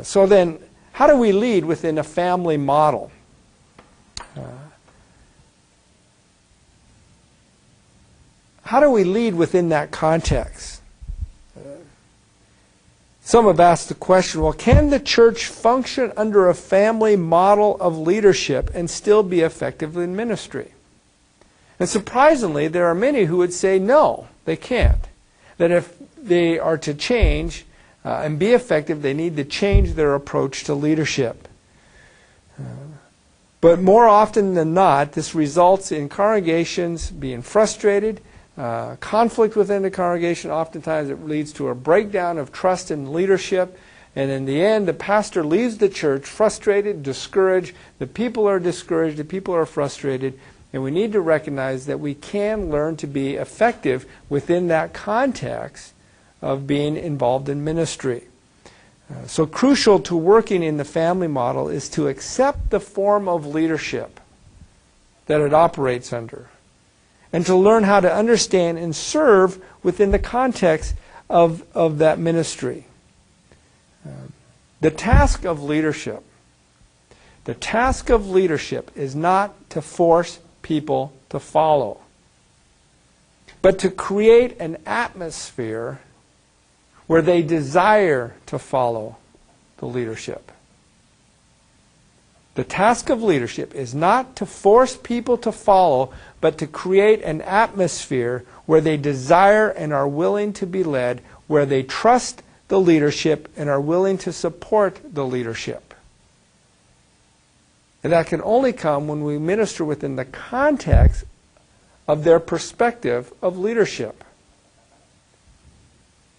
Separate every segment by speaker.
Speaker 1: So then, how do we lead within a family model? How do we lead within that context? Some have asked the question, well, can the church function under a family model of leadership and still be effective in ministry? And surprisingly, there are many who would say no, they can't. That if they are to change and be effective, they need to change their approach to leadership. But more often than not, this results in congregations being frustrated, conflict within the congregation. Oftentimes it leads to a breakdown of trust in leadership, and in the end the pastor leaves the church frustrated, discouraged. The people are discouraged, the people are frustrated, and we need to recognize that we can learn to be effective within that context of being involved in ministry. So crucial to working in the family model is to accept the form of leadership that it operates under, and to learn how to understand and serve within the context of that ministry. The task of leadership is not to force people to follow, but to create an atmosphere where they desire to follow the leadership. The task of leadership is not to force people to follow, but to create an atmosphere where they desire and are willing to be led, where they trust the leadership and are willing to support the leadership. And that can only come when we minister within the context of their perspective of leadership.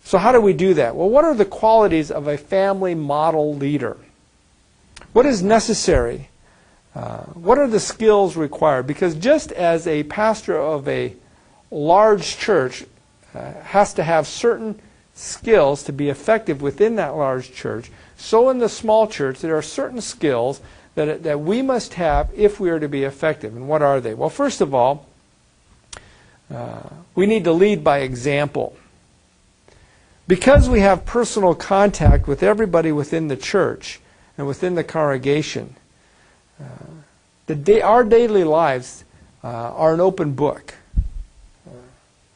Speaker 1: So how do we do that? Well, what are the qualities of a family model leader? What is necessary? What are the skills required? Because just as a pastor of a large church has to have certain skills to be effective within that large church, so in the small church there are certain skills that we must have if we are to be effective. And what are they? Well, first of all, we need to lead by example. Because we have personal contact with everybody within the church and within the congregation, our daily lives are an open book.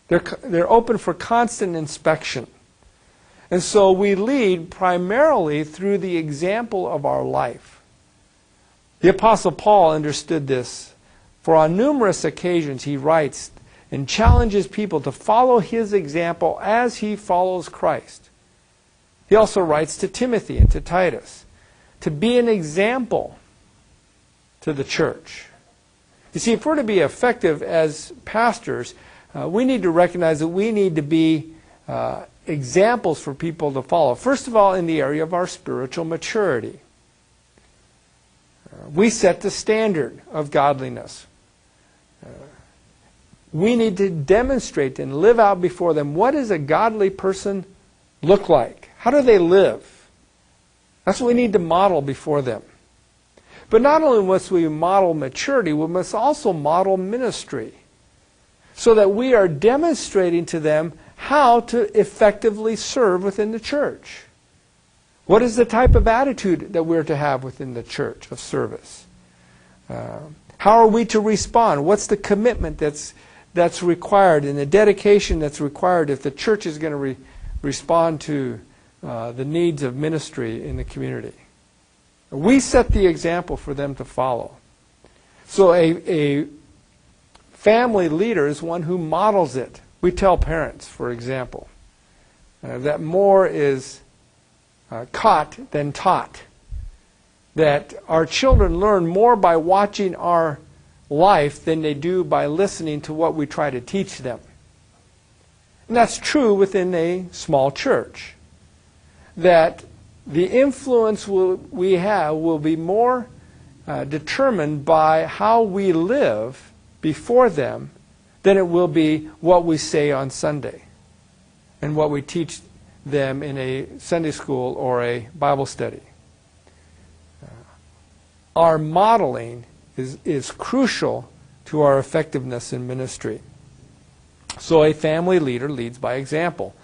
Speaker 1: They're open for constant inspection. And so we lead primarily through the example of our life. The Apostle Paul understood this, for on numerous occasions he writes and challenges people to follow his example as he follows Christ. He also writes to Timothy and to Titus to be an example to the church. You see, if we're to be effective as pastors, we need to recognize that we need to be examples for people to follow. First of all, in the area of our spiritual maturity. We set the standard of godliness. We need to demonstrate and live out before them, what does a godly person look like? How do they live? That's what we need to model before them. But not only must we model maturity, we must also model ministry, so that we are demonstrating to them how to effectively serve within the church. What is the type of attitude that we're to have within the church of service? How are we to respond? What's the commitment that's required and the dedication that's required if the church is going to respond to the needs of ministry in the community? We set the example for them to follow. So a family leader is one who models it. We tell parents, for example, that more is caught than taught. That our children learn more by watching our life than they do by listening to what we try to teach them. And that's true within a small church. That the influence we have will be more determined by how we live before them than it will be what we say on Sunday and what we teach them in a Sunday school or a Bible study. Our modeling is crucial to our effectiveness in ministry. So a family leader leads by example.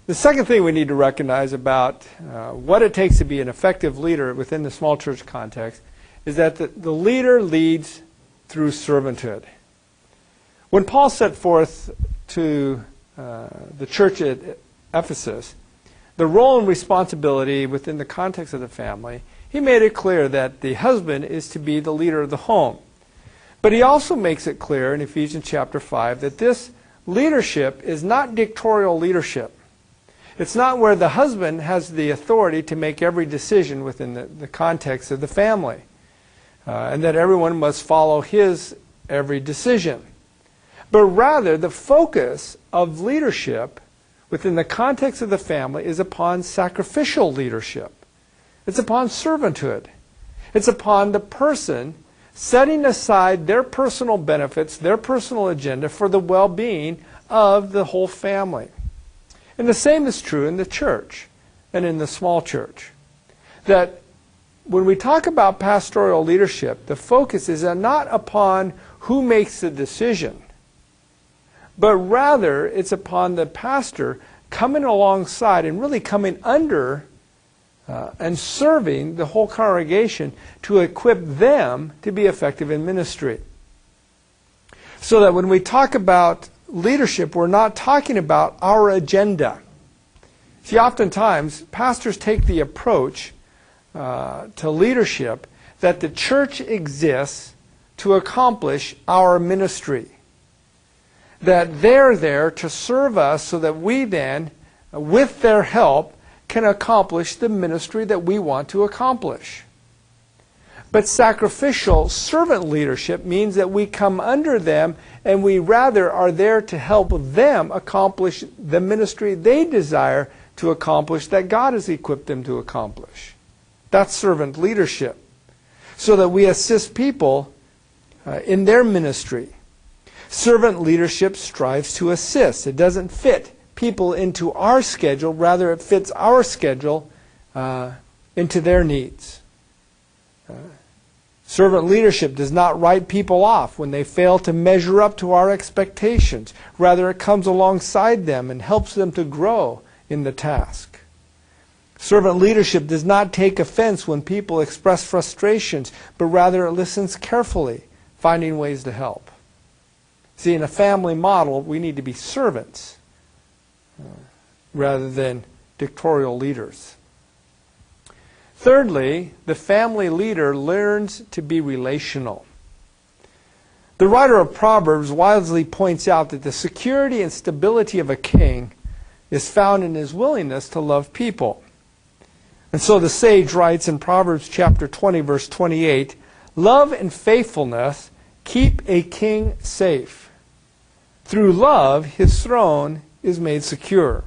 Speaker 1: The second thing we need to recognize about what it takes to be an effective leader within the small church context is that the leader leads through servanthood. When Paul set forth to the church at Ephesus the role and responsibility within the context of the family, he made it clear that the husband is to be the leader of the home. But he also makes it clear in Ephesians chapter 5 that this leadership is not dictatorial leadership. It's not where the husband has the authority to make every decision within the context of the family, and that everyone must follow his every decision. But rather, the focus of leadership within the context of the family is upon sacrificial leadership. It's upon servanthood. It's upon the person setting aside their personal benefits, their personal agenda for the well-being of the whole family. And the same is true in the church and in the small church. That when we talk about pastoral leadership, the focus is not upon who makes the decision, but rather it's upon the pastor coming alongside and really coming under and serving the whole congregation to equip them to be effective in ministry. So that when we talk about leadership, we're not talking about our agenda. See, oftentimes, pastors take the approach to leadership that the church exists to accomplish our ministry. That they're there to serve us so that we then, with their help, can accomplish the ministry that we want to accomplish. But sacrificial servant leadership means that we come under them and we rather are there to help them accomplish the ministry they desire to accomplish that God has equipped them to accomplish. That's servant leadership. So that we assist people in their ministry. Servant leadership strives to assist. It doesn't fit people into our schedule. Rather, it fits our schedule into their needs. Servant leadership does not write people off when they fail to measure up to our expectations. Rather, it comes alongside them and helps them to grow in the task. Servant leadership does not take offense when people express frustrations, but rather it listens carefully, finding ways to help. See, in a family model, we need to be servants rather than dictatorial leaders. Thirdly, the family leader learns to be relational. The writer of Proverbs wisely points out that the security and stability of a king is found in his willingness to love people. And so the sage writes in Proverbs chapter 20, verse 28, "Love and faithfulness keep a king safe. Through love, his throne is made secure."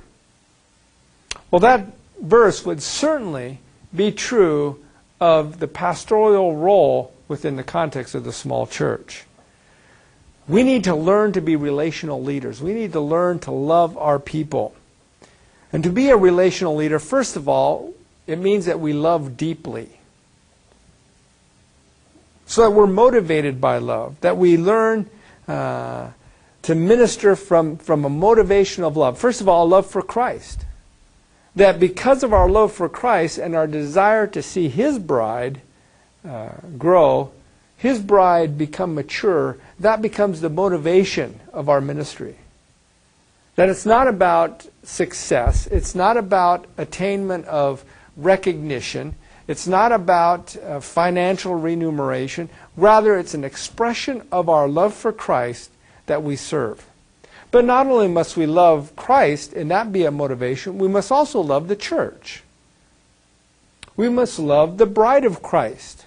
Speaker 1: Well, that verse would certainly be true of the pastoral role within the context of the small church. We need to learn to be relational leaders. We need to learn to love our people. And to be a relational leader, first of all, it means that we love deeply. So that we're motivated by love, that we learn to minister from a motivation of love. First of all, a love for Christ. That because of our love for Christ and our desire to see His bride grow, His bride become mature, that becomes the motivation of our ministry. That it's not about success, it's not about attainment of recognition, it's not about financial remuneration, rather it's an expression of our love for Christ that we serve. But not only must we love Christ and that be a motivation, we must also love the church. We must love the bride of Christ,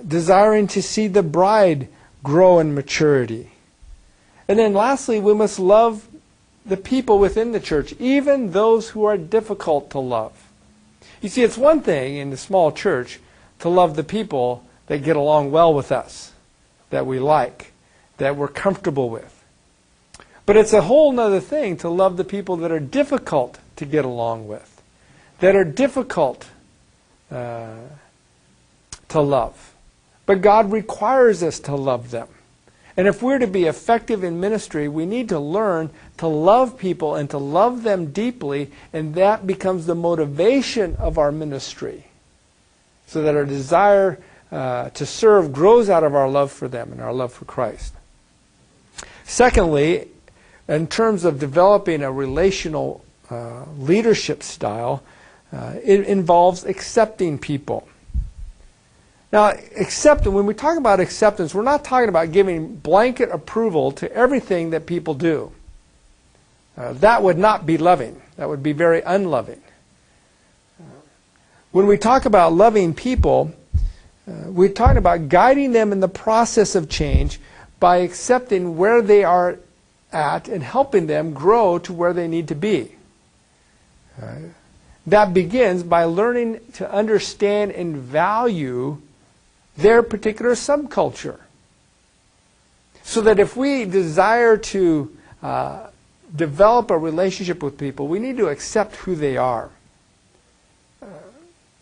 Speaker 1: desiring to see the bride grow in maturity. And then lastly, we must love the people within the church, even those who are difficult to love. You see, it's one thing in the small church to love the people that get along well with us, that we like, that we're comfortable with. But it's a whole other thing to love the people that are difficult to get along with, that are difficult to love. But God requires us to love them. And if we're to be effective in ministry, we need to learn to love people and to love them deeply, and that becomes the motivation of our ministry, so that our desire to serve grows out of our love for them and our love for Christ. Secondly, in terms of developing a relational leadership style, it involves accepting people. Now, when we talk about acceptance, we're not talking about giving blanket approval to everything that people do. That would not be loving. That would be very unloving. When we talk about loving people, we're talking about guiding them in the process of change by accepting where they are at and helping them grow to where they need to be. That begins by learning to understand and value their particular subculture. So that if we desire to develop a relationship with people, we need to accept who they are.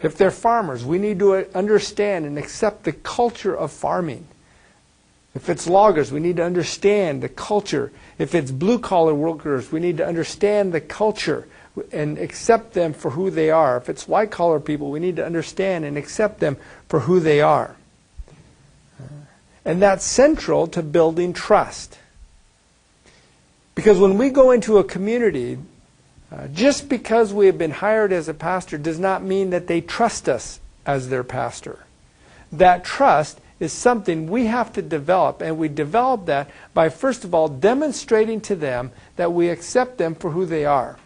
Speaker 1: If they're farmers, we need to understand and accept the culture of farming. If it's loggers, we need to understand the culture. If it's blue-collar workers, we need to understand the culture and accept them for who they are. If it's white-collar people, we need to understand and accept them for who they are. And that's central to building trust. Because when we go into a community, just because we have been hired as a pastor does not mean that they trust us as their pastor. That trust is something we have to develop, and we develop that by, first of all, demonstrating to them that we accept them for who they are.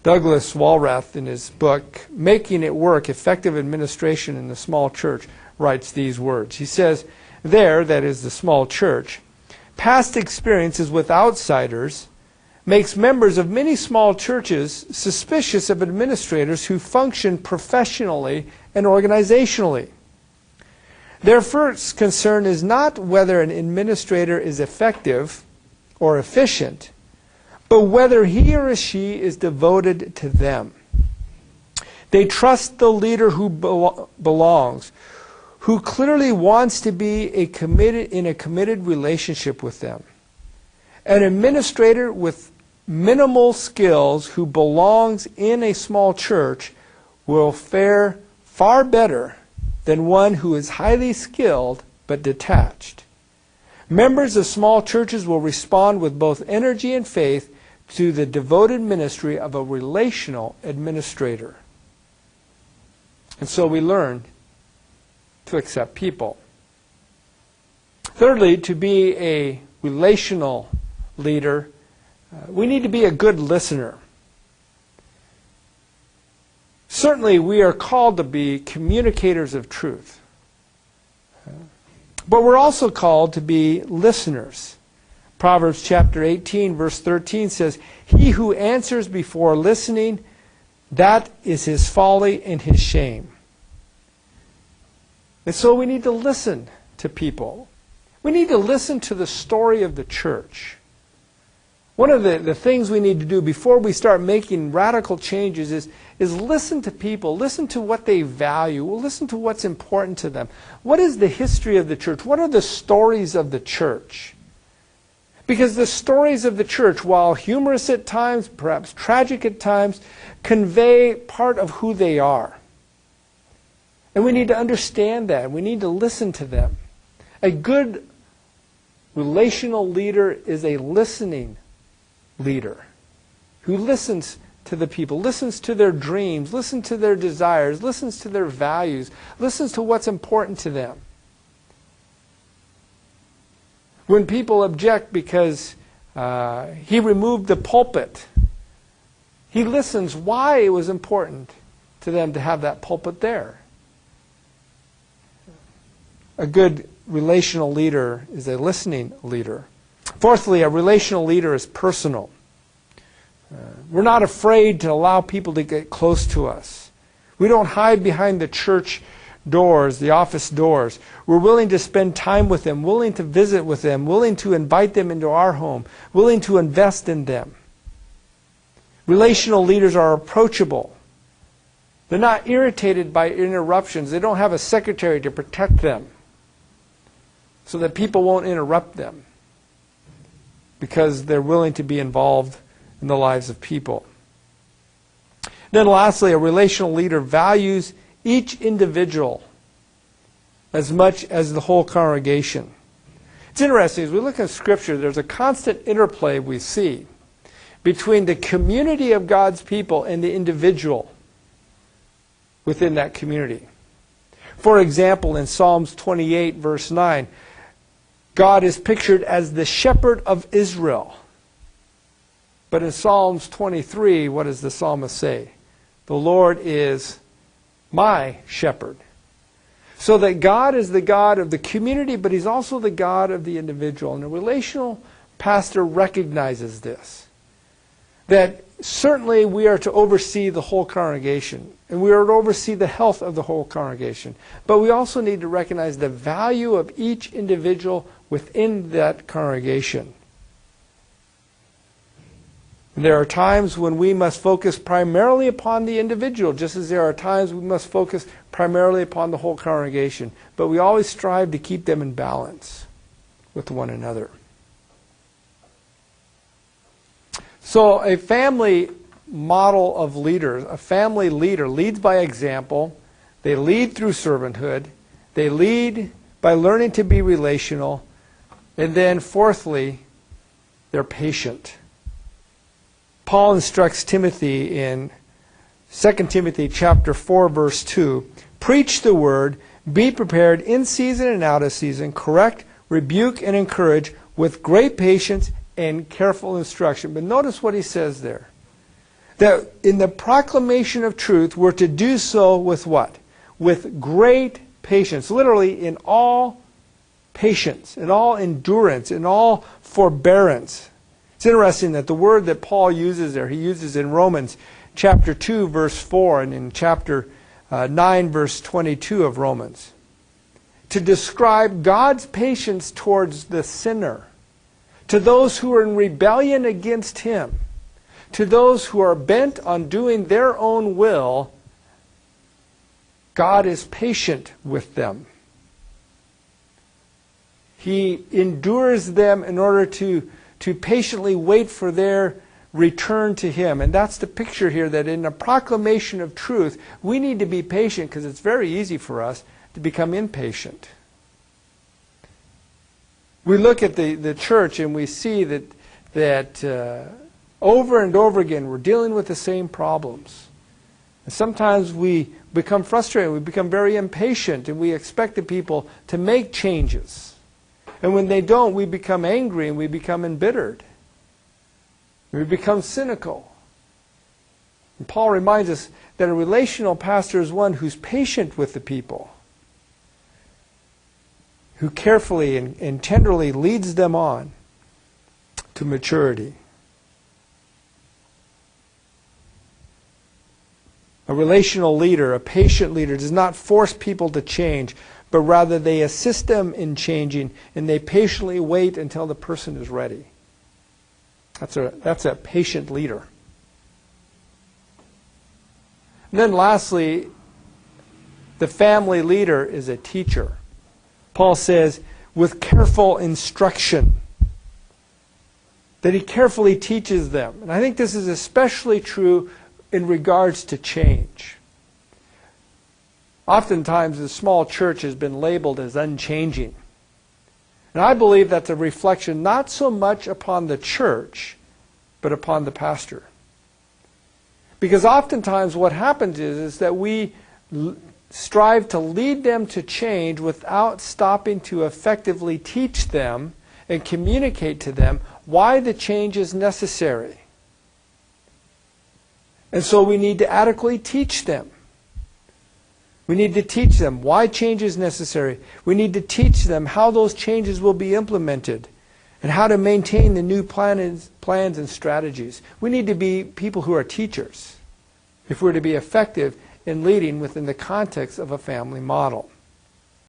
Speaker 1: Douglas Walrath, in his book, Making It Work, Effective Administration in the Small Church, writes these words. He says, there, that is the small church, past experiences with outsiders makes members of many small churches suspicious of administrators who function professionally and organizationally. Their first concern is not whether an administrator is effective or efficient, but whether he or she is devoted to them. They trust the leader who belongs, who clearly wants to be in a committed relationship with them. An administrator with minimal skills who belongs in a small church will fare far better than one who is highly skilled but detached. Members of small churches will respond with both energy and faith to the devoted ministry of a relational administrator. And so we learn to accept people. Thirdly, to be a relational leader, we need to be a good listener. Certainly, we are called to be communicators of truth. But we're also called to be listeners. Proverbs chapter 18, verse 13 says, he who answers before listening, that is his folly and his shame. And so we need to listen to people. We need to listen to the story of the church. One of the things we need to do before we start making radical changes is listen to people, listen to what they value, listen to what's important to them. What is the history of the church? What are the stories of the church? Because the stories of the church, while humorous at times, perhaps tragic at times, convey part of who they are. And we need to understand that. We need to listen to them. A good relational leader is a listening leader who listens to the people, listens to their dreams, listens to their desires, listens to their values, listens to what's important to them. When people object because he removed the pulpit, he listens why it was important to them to have that pulpit there. A good relational leader is a listening leader. Fourthly, a relational leader is personal. We're not afraid to allow people to get close to us. We don't hide behind the church doors, the office doors. We're willing to spend time with them, willing to visit with them, willing to invite them into our home, willing to invest in them. Relational leaders are approachable. They're not irritated by interruptions. They don't have a secretary to protect them. so that people won't interrupt them because they're willing to be involved in the lives of people. Then lastly, a relational leader values each individual as much as the whole congregation. It's interesting, as we look at Scripture, there's a constant interplay we see between the community of God's people and the individual within that community. For example, in Psalms 28, verse 9, God is pictured as the shepherd of Israel. But in Psalms 23, what does the psalmist say? The Lord is my shepherd. So that God is the God of the community, but He's also the God of the individual. And a relational pastor recognizes this. That certainly we are to oversee the whole congregation, and we are to oversee the health of the whole congregation. But we also need to recognize the value of each individual within that congregation. And there are times when we must focus primarily upon the individual, just as there are times we must focus primarily upon the whole congregation. But we always strive to keep them in balance with one another. So a family model of leaders, a family leader leads by example. They lead through servanthood. They lead by learning to be relational. And then fourthly, they're patient. Paul instructs Timothy in 2 Timothy chapter 4, verse 2, preach the word, be prepared in season and out of season, correct, rebuke, and encourage with great patience and careful instruction. But notice what he says there. That in the proclamation of truth, we're to do so with what? With great patience. Literally in all patience, in all endurance, in all forbearance. It's interesting that the word that Paul uses there, he uses in Romans chapter 2, verse 4, and in chapter 9, verse 22 of Romans, to describe God's patience towards the sinner, to those who are in rebellion against Him, to those who are bent on doing their own will. God is patient with them. He endures them in order to patiently wait for their return to Him. And that's the picture here, that in the proclamation of truth, we need to be patient because it's very easy for us to become impatient. We look at the church and we see that over and over again we're dealing with the same problems. And sometimes we become frustrated, we become very impatient, and we expect the people to make changes. And when they don't, we become angry and we become embittered. We become cynical. And Paul reminds us that a relational pastor is one who's patient with the people, who carefully and tenderly leads them on to maturity. A relational leader, a patient leader, does not force people to change, but rather they assist them in changing, and they patiently wait until the person is ready. That's a patient leader. And then lastly, the family leader is a teacher. Paul says, with careful instruction, that he carefully teaches them. And I think this is especially true in regards to change. Oftentimes, the small church has been labeled as unchanging. And I believe that's a reflection not so much upon the church, but upon the pastor. Because oftentimes what happens is that we strive to lead them to change without stopping to effectively teach them and communicate to them why the change is necessary. And so we need to adequately teach them. We need to teach them why change is necessary. We need to teach them how those changes will be implemented and how to maintain the new plans and strategies. We need to be people who are teachers if we're to be effective in leading within the context of a family model.